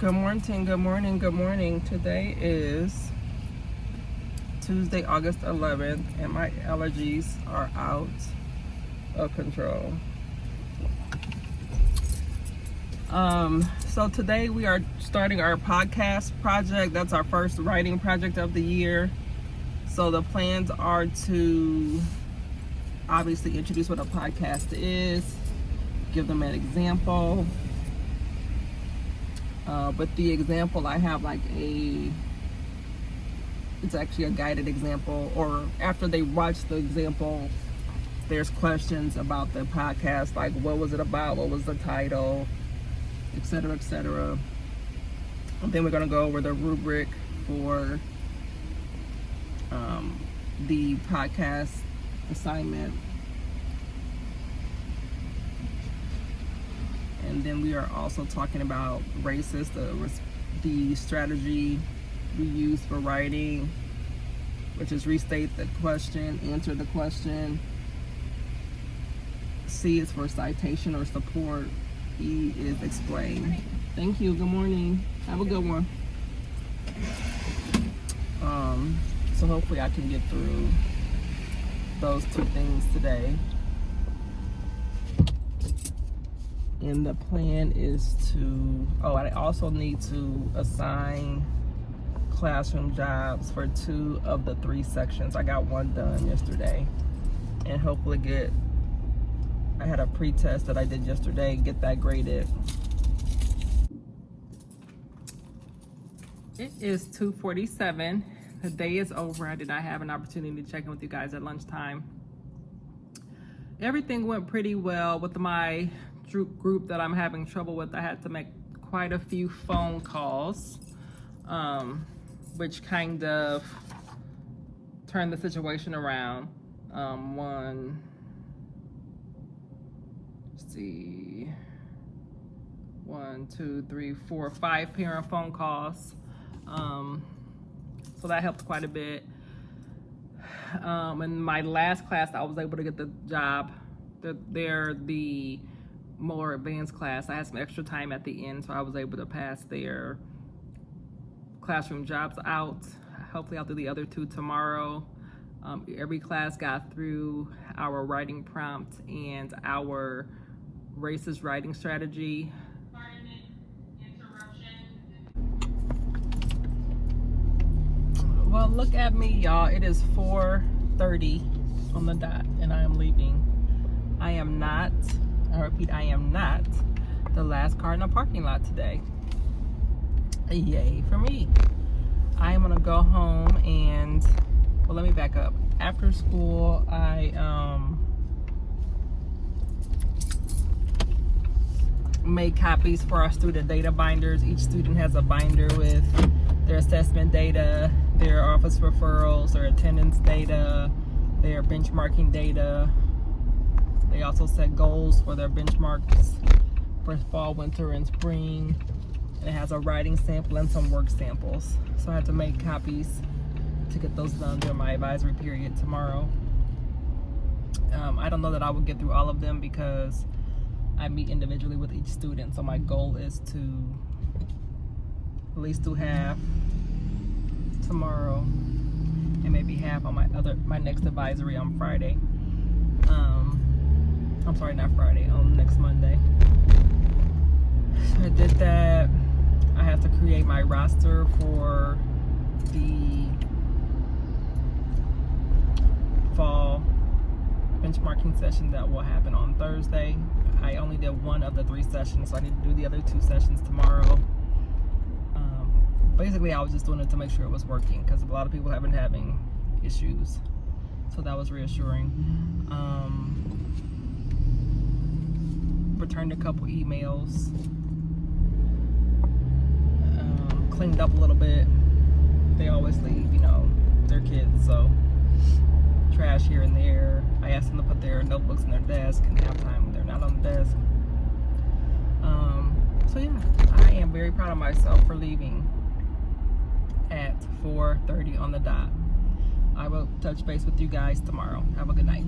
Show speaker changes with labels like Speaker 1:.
Speaker 1: Good morning, good morning, good morning. Today is Tuesday, August 11th, and my allergies are out of control. So today we are starting our podcast project. That's our first writing project of the year. So the plans are to obviously introduce what a podcast is, give them an example. But the example I have it's actually a guided example, or after they watch the example, there's questions about the podcast, like what was it about, what was the title, etc., etc. And then we're going to go over the rubric for the podcast assignment. And then we are also talking about races, the strategy we use for writing, which is restate the question, answer the question. C is for citation or support. E is explain. Thank you. Good morning. Have a good one. So hopefully I can get through those two things today. And the plan is I also need to assign classroom jobs for 2 of the 3 sections. I got 1 done yesterday, and hopefully I had a pre-test that I did yesterday, get that graded. It is 2:47. The day is over. I did not have an opportunity to check in with you guys at lunchtime. Everything went pretty well with my group that I'm having trouble with. I had to make quite a few phone calls, which kind of turned the situation around. 5 parent phone calls. So that helped quite a bit. In my last class, I was able to get the job. They're the more advanced class. I had some extra time at the end, so I was able to pass their classroom jobs out. Hopefully I'll do the other 2 tomorrow. Every class got through our writing prompt and our racist writing strategy. Pardon me, interruption. Well, look at me, y'all. It is 4:30 on the dot, and I am leaving. I repeat, I am not the last car in the parking lot today. Yay for me. I am gonna go home and, let me back up. After school, I made copies for our student data binders. Each student has a binder with their assessment data, their office referrals, their attendance data, their benchmarking data. They also set goals for their benchmarks for fall, winter, and spring. And it has a writing sample and some work samples. So I had to make copies to get those done during my advisory period tomorrow. I don't know that I will get through all of them because I meet individually with each student. So my goal is to at least do half tomorrow and maybe half on my next advisory on Friday. I'm sorry, not Friday, on next Monday. So I did that. I have to create my roster for the fall benchmarking session that will happen on Thursday. I only did 1 of the 3 sessions, so I need to do the other 2 sessions tomorrow. Basically, I was just doing it to make sure it was working because a lot of people have been having issues. So that was reassuring. Returned a couple emails. Cleaned up a little bit. They always leave, their kids, so trash here and there. I asked them to put their notebooks in their desk and have time when they're not on the desk. So yeah, I am very proud of myself for leaving at 4:30 on the dot. I will touch base with you guys tomorrow. Have a good night.